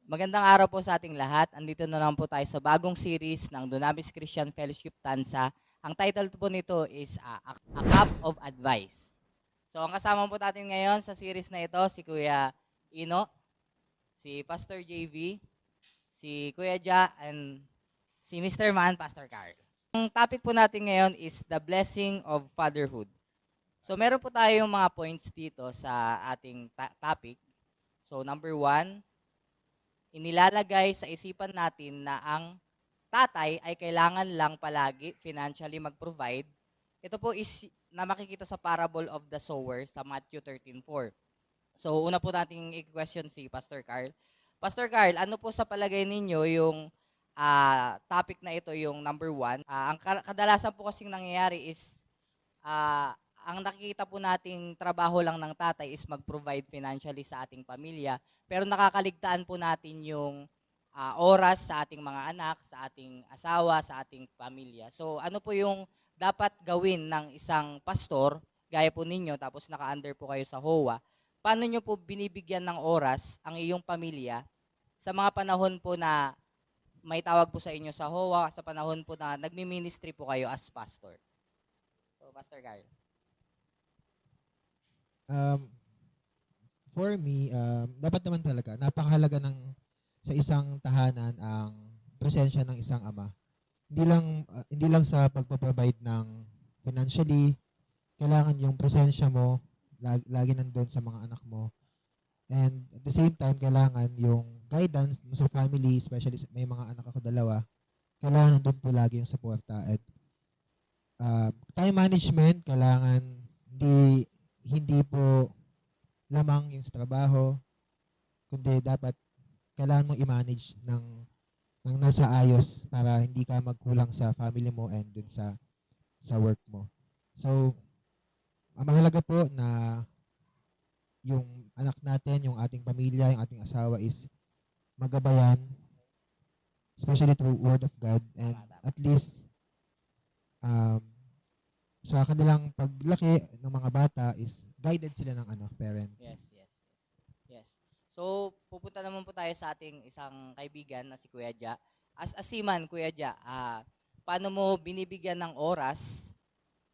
Magandang araw po sa ating lahat. Andito na naman po tayo sa bagong series ng Dunamis Christian Fellowship Tansa. Ang title po nito is A Cup of Advice. So ang kasama po natin ngayon sa series na ito, si Kuya Ino, si Pastor JV, si Kuya Ja, and si Mr. Man, Pastor Carl. Ang topic po natin ngayon is the blessing of fatherhood. So meron po tayong mga points dito sa ating topic. So number one, inilalagay sa isipan natin na ang tatay ay kailangan lang palagi financially mag-provide. Ito po is na makikita sa parable of the sower sa Matthew 13:4. So una po nating i-question si Pastor Carl. Pastor Carl, ano po sa palagay ninyo yung topic na ito, yung number one? Ang kadalasan po kasing nangyayari is ang nakikita po nating trabaho lang ng tatay is mag-provide financially sa ating pamilya, pero nakakaligtaan po natin yung oras sa ating mga anak, sa ating asawa, sa ating pamilya. So ano po yung dapat gawin ng isang pastor, gaya po ninyo, tapos naka-under po kayo sa HOA, paano nyo po binibigyan ng oras ang iyong pamilya sa mga panahon po na may tawag po sa inyo sa HOA, sa panahon po na nagmi-ministry po kayo as pastor? So, Pastor Carl. Um, for me, dapat naman talaga, napakahalaga sa isang tahanan ang presensya ng isang ama. Hindi lang sa pagpo-provide ng financially, kailangan yung presensya mo lagi nandun sa mga anak mo. And at the same time, kailangan yung guidance mo sa family, especially may mga anak ako dalawa, kailangan nandun po lagi yung suporta. At time management, kailangan hindi po lamang yung sa trabaho, kundi dapat kailangan mong i-manage ng nasa ayos para hindi ka magkulang sa family mo and dun sa work mo. So, ang mahalaga po na yung anak natin, yung ating pamilya, yung ating asawa is magabayan, especially through Word of God, and Tama, tama. at least um, sa kanilang paglaki ng mga bata is guided sila ng parents. Yes, yes, yes. Yes. So, pupunta naman po tayo sa ating isang kaibigan na si Kuya Ja. As a seaman, Kuya Ja, paano mo binibigyan ng oras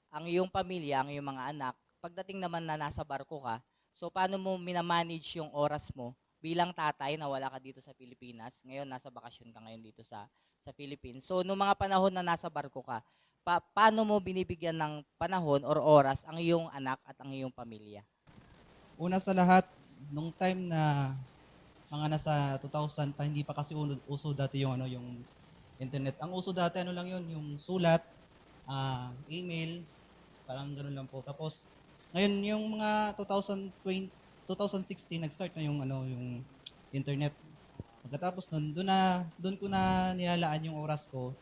ang iyong pamilya, ang iyong mga anak, pagdating naman na nasa barko ka, so paano mo minamanage yung oras mo bilang tatay na wala ka dito sa Pilipinas, ngayon nasa bakasyon ka ngayon dito sa Philippines. So, nung mga panahon na nasa barko ka, paano mo binibigyan ng panahon or oras ang iyong anak at ang iyong pamilya? Una sa lahat, nung time na mga nasa 2000 pa, hindi pa kasi uso dati yung internet. Ang uso dati ano lang yun, yung sulat, email, parang gano'n lang po. Tapos ngayon yung mga 2020, 2016 nag-start na yung internet. Pagkatapos nun, doon ko na nilalaan yung oras ko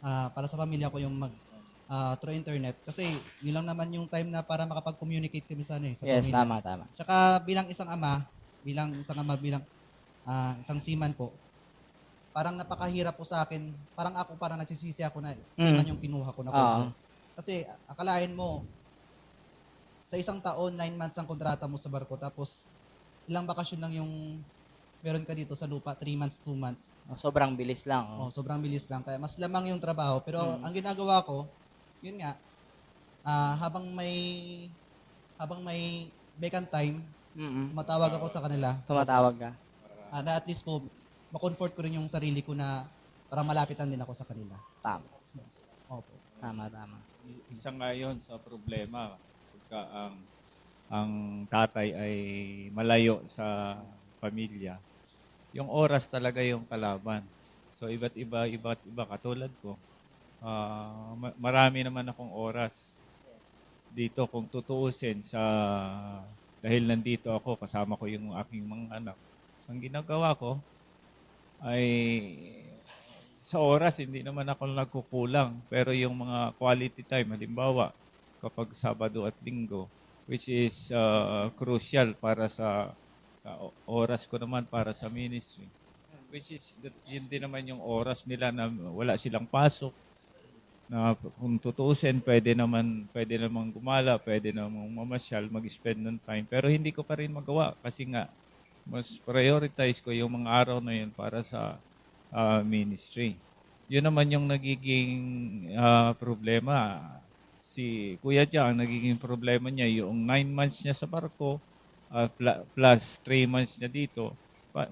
para sa pamilya ko yung through internet. Kasi yun lang naman yung time na para makapag-communicate kami sa Yes, pamilya. tama, tama. Tsaka bilang isang seaman po, parang napakahirap po sa akin. Parang nagsisisi ako na seaman yung kinuha ko na kurso. Oo. Kasi akalain mo, sa isang taon, 9 months ang kontrata mo sa barko, tapos ilang bakasyon lang yung meron ka dito sa lupa, 3 months, 2 months. Sobrang bilis lang. Oh, sobrang bilis lang. Kaya mas lamang yung trabaho. Pero ang ginagawa ko, yun nga, ah, habang may habang may vacant time, Mm. tumatawag ako sa kanila. Tumatawag ka. Na at least po, ma-comfort ko rin yung sarili ko na para malapitan din ako sa kanila. Tama. Opo. Tama, tama. Isa nga yun sa problema pagka ang tatay ay malayo sa pamilya. Yung oras talaga yung kalaban. So iba't iba katulad ko. Marami naman akong oras dito kung tutuusin dahil nandito ako kasama ko yung aking mga anak. Ang ginagawa ko ay sa oras, hindi naman ako nagkukulang. Pero yung mga quality time, halimbawa, kapag Sabado at Linggo, which is crucial para sa oras ko naman para sa ministry. Which is, yun din naman yung oras nila na wala silang pasok. Na kung tutuusin, pwede naman gumala, pwede naman mamasyal, mag-spend ng time. Pero hindi ko pa rin magawa kasi nga, mas prioritize ko yung mga araw na yun para sa ministry. Yun naman yung nagiging problema. Si Kuya Jia, ang nagiging problema niya, yung 9 months niya sa barko, plus 3 months niya dito,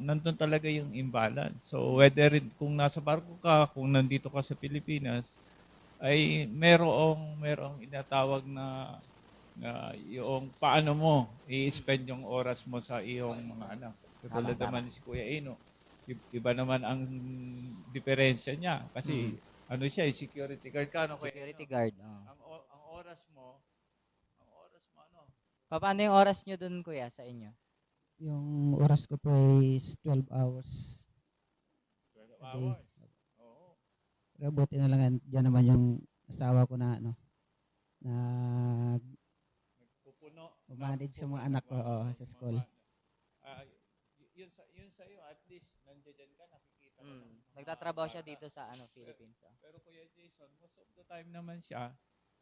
nandun talaga yung imbalance. So whether kung nasa barko ka, kung nandito ka sa Pilipinas, ay merong inatawag na yung paano mo i-spend yung oras mo sa iyong mga anak. Katulad Tama, naman ni si Kuya Ino, iba naman ang diferensya niya kasi ano siya, security guard ka, no, Kuya Security Ino? guard. Oh. Ang oras mo, ano? Paano yung oras nyo dun, kuya, sa inyo? Yung oras ko po is 12 hours 12 a day. hours. Oo. Pero buti na lang diyan naman yung asawa ko na na Nagpupuno. manage sa mga anak ko sa school. Yun sa iyo, at least nandiyan ka, nakikita mo. Nagtatrabaho siya dito sa Philippines. Oh. Pero Kuya Jason, most of the time naman siya,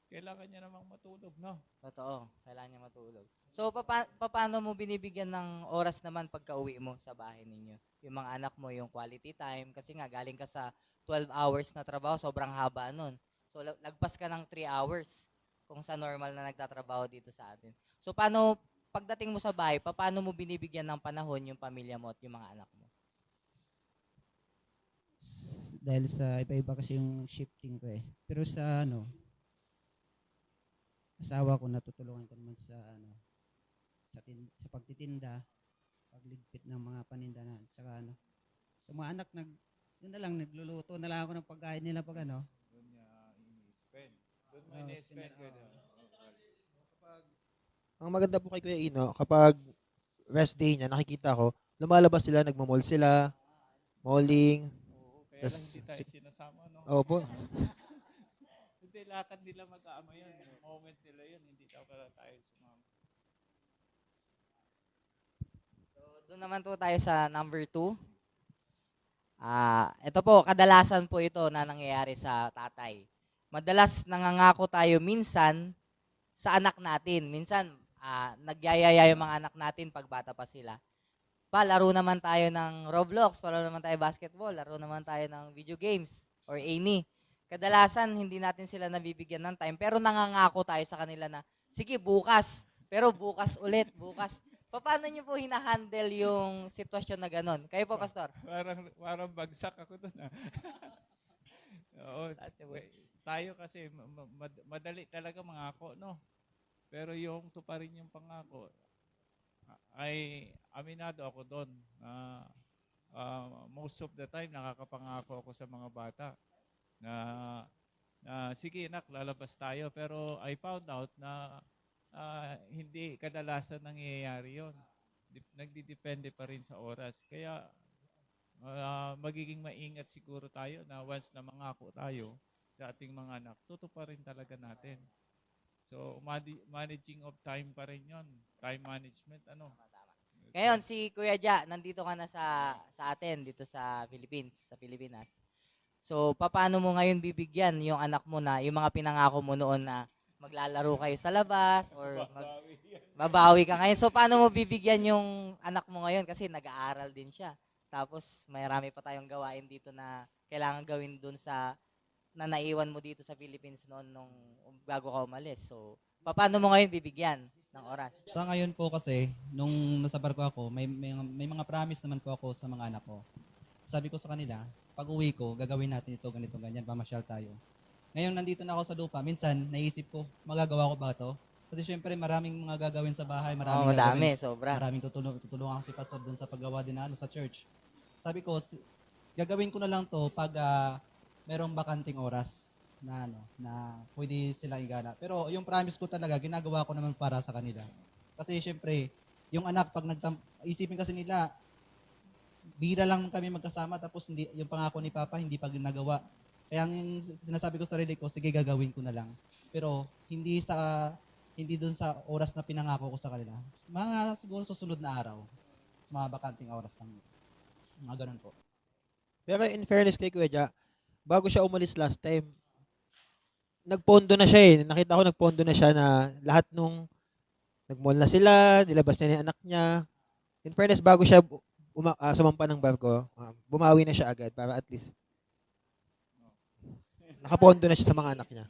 kailangan niya namang matulog, no? Totoo, kailangan niya matulog. So, paano mo binibigyan ng oras naman pagka uwi mo sa bahay ninyo? Yung mga anak mo, yung quality time, kasi nga galing ka sa 12 hours na trabaho, sobrang haba nun. So, lagpas ka ng 3 hours kung sa normal na nagtatrabaho dito sa atin. So, pagdating mo sa bahay, paano mo binibigyan ng panahon yung pamilya mo at yung mga anak mo? Dahil sa iba-iba kasi yung shifting ko eh. Pero sa asawa ko natutulungan ko naman sa sa pagtitinda, pagligpit ng mga paninda na, tsaka sa mga anak yun na lang nagluluto na lang ako ng pagkain nila pag Doon niya ini-spend. Doon mo Oo, ini-spend ko. Ang maganda po kay Kuya Ino, kapag rest day niya, nakikita ko, lumalabas sila, nagmo-mall sila, malling. Oo, kaya lang Tas- hindi tayo sinasama, no? Opo. Hindi, lakad nila mag-aama yun. Moment nila yun, hindi daw pala tayo sumama. So, doon naman po tayo sa number 2. Ito po, kadalasan po ito na nangyayari sa tatay. Madalas nangangako tayo minsan sa anak natin. Minsan, nagyayaya yung mga anak natin pag bata pa sila. Laro naman tayo ng Roblox, laro naman tayo basketball, laro naman tayo ng video games or any. Kadalasan, hindi natin sila nabibigyan ng time, pero nangangako tayo sa kanila na, sige, bukas. Pero bukas ulit, bukas. Paano nyo po hinahandle yung sitwasyon na ganon? Kayo po, Pastor? Parang bagsak ako doon. Oo, tayo kasi madali talaga mangako, no? Pero yung tuparin yung pangako, ay aminado ako doon. Most of the time, nakakapangako ako sa mga bata na sige nak, lalabas tayo. Pero I found out na hindi kadalasan nangyayari yon. Nagdidepende pa rin sa oras. Kaya magiging maingat siguro tayo na once na mangako tayo sa ating mga anak, tutuparin talaga natin. So, managing of time pa rin yon. Time management, ano? Ngayon, si Kuya Ja, nandito ka na sa atin, dito sa Philippines, sa Pilipinas. So, paano mo ngayon bibigyan yung anak mo na, yung mga pinangako mo noon na maglalaro kayo sa labas or babawi ka ngayon. So, paano mo bibigyan yung anak mo ngayon? Kasi nag-aaral din siya. Tapos, marami pa tayong gawain dito na kailangan gawin dun sa na naiwan mo dito sa Philippines noon nung bago ka umalis. So, paano mo ngayon bibigyan ng oras? Sa ngayon po kasi, nung nasa barko ako, may mga promise naman po ako sa mga anak ko. Sabi ko sa kanila, pag uwi ko, gagawin natin ito, ganito, ganyan, pamasyal tayo. Ngayon, nandito na ako sa lupa. Minsan, naisip ko, magagawa ko ba ito? Kasi syempre, maraming mga gagawin sa bahay, maraming Madami, gagawin. sobra. Maraming tutulungan si Pastor dun sa paggawa din sa church. Sabi ko, gagawin ko na lang to pag merong bakanting oras na pwede sila igala. Pero yung promise ko talaga, ginagawa ko naman para sa kanila. Kasi syempre, yung anak, pag isipin kasi nila, bihira lang kami magkasama, tapos yung pangako ni Papa, hindi pa ginagawa. Kaya yung sinasabi ko sa sarili ko, sige, gagawin ko na lang. Pero hindi doon sa oras na pinangako ko sa kanila. Mga siguro susunod na araw. Sa mga bakanting oras lang. Mga ganun po. Pero in fairness kay Kuya Ja, bago siya umalis last time, nagpondo na siya eh. Nakita ko nagpondo na siya na lahat nung nag-mall na sila, nilabas niya yung anak niya. In fairness, bago siya sumampa ng barko, bumawi na siya agad para at least nakapondo na siya sa mga anak niya.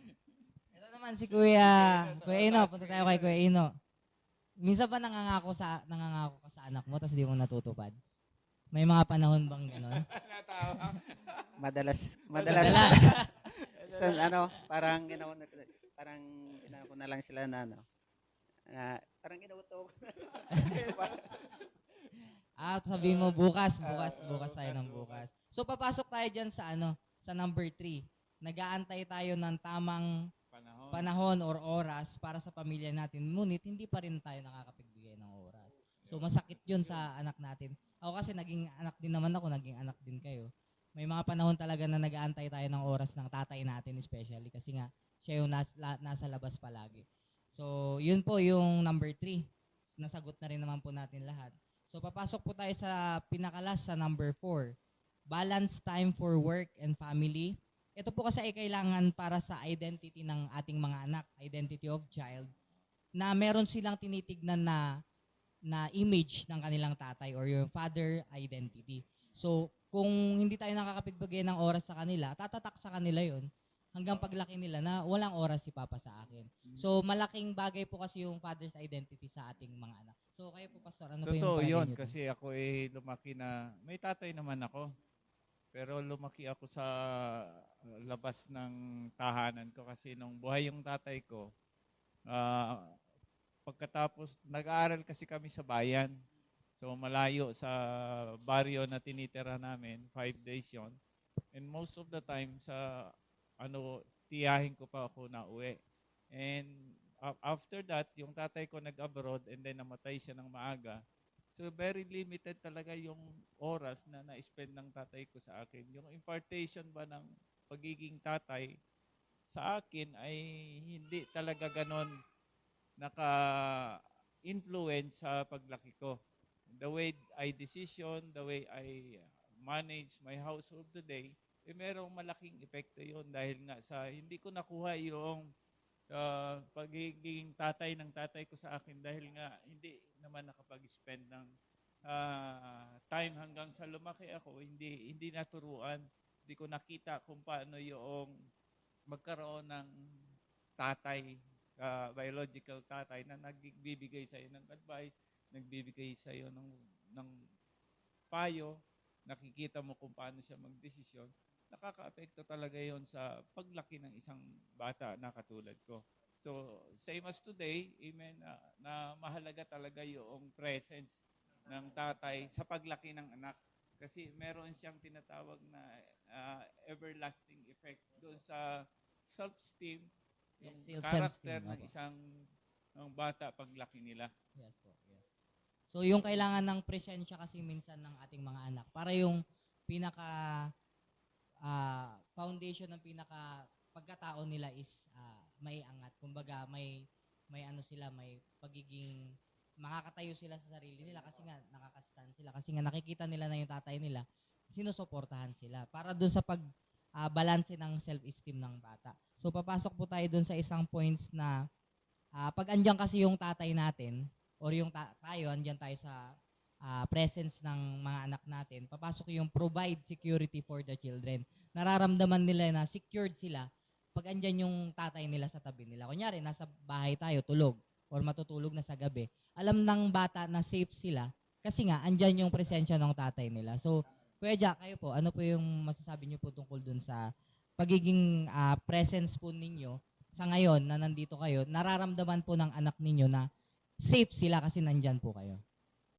Ito naman si Kuya Ino. Punta tayo kay Kuya Ino. Minsan ba nangangako ka sa anak mo tapos di mo natutupad? May mga panahon bang gano'n? Madalas. Madalas. Parang inano ko na lang sila na parang inuuto ko. Sabihin mo bukas tayo ng bukas. So papasok tayo diyan sa sa number 3. Nag-aantay tayo ng tamang panahon or oras para sa pamilya natin. Ngunit hindi pa rin tayo nakakapagbigay ng oras. So masakit 'yun sa anak natin. Ako kasi naging anak din naman ako, naging anak din kayo. May mga panahon talaga na nag-aantay tayo ng oras ng tatay natin especially kasi nga siya yung nasa labas palagi. So, yun po yung number 3. Nasagot na rin naman po natin lahat. So, papasok po tayo sa pinakalas sa number 4. Balance time for work and family. Ito po kasi ay kailangan para sa identity ng ating mga anak, identity of child, na meron silang tinitignan na image ng kanilang tatay or yung father identity. So, kung hindi tayo nakakapagbigay ng oras sa kanila, tatatak sa kanila yon hanggang paglaki nila na walang oras si Papa sa akin. So, malaking bagay po kasi yung father's identity sa ating mga anak. So, kayo po, Pastor, ano po yung Totoo bagay yun, niyo? kasi ako lumaki na, may tatay naman ako. Pero lumaki ako sa labas ng tahanan ko kasi nung buhay yung tatay ko, pagkatapos, nag-aaral kasi kami sa bayan. So malayo sa baryo na tinitira namin, 5 days yon. And most of the time sa tiyahin ko pa ako na uwi. And after that, yung tatay ko nag-abroad and then namatay siya ng maaga. So very limited talaga yung oras na na-spend ng tatay ko sa akin. Yung impartation ba ng pagiging tatay sa akin ay hindi talaga ganon naka-influence sa paglaki ko. The way I decision, the way I manage my household today, merong malaking epekto yun dahil nga sa hindi ko nakuha yung pagiging tatay ng tatay ko sa akin dahil nga hindi naman nakapag-spend ng time hanggang sa lumaki ako, hindi naturuan, hindi ko nakita kung paano yung magkaroon ng tatay, biological tatay na nagbibigay sa iyo ng advice, nagbibigay sa iyo ng payo, nakikita mo kung paano siya magdesisyon. Nakaka-apekto talaga yon sa paglaki ng isang bata na katulad ko. So, same as today, amen, na mahalaga talaga yung presence ng tatay sa paglaki ng anak. Kasi meron siyang tinatawag na everlasting effect doon sa self-esteem, yung character ng isang bata paglaki nila. Yes po, yes. So, yung kailangan ng presensya kasi minsan ng ating mga anak para yung pinaka foundation ng pinaka pagkatao nila is may angat. Kumbaga may sila, may pagiging makakatayo sila sa sarili nila kasi nga nakaka-stand sila kasi nga nakikita nila na yung tatay nila sinusuportahan sila para doon sa balanse ng self-esteem ng bata. So papasok po tayo doon sa isang points na pag andyan kasi yung tatay natin or yung tayo andyan tayo sa presence ng mga anak natin, papasok yung provide security for the children. Nararamdaman nila na secured sila pag andyan yung tatay nila sa tabi nila. Kunyari, nasa bahay tayo, tulog, or matutulog na sa gabi. Alam ng bata na safe sila kasi nga, andyan yung presensya ng tatay nila. So, Kuya Jack, kayo po, ano po yung masasabi niyo po tungkol dun sa pagiging presence po ninyo sa ngayon na nandito kayo, nararamdaman po ng anak ninyo na safe sila kasi nandyan po kayo?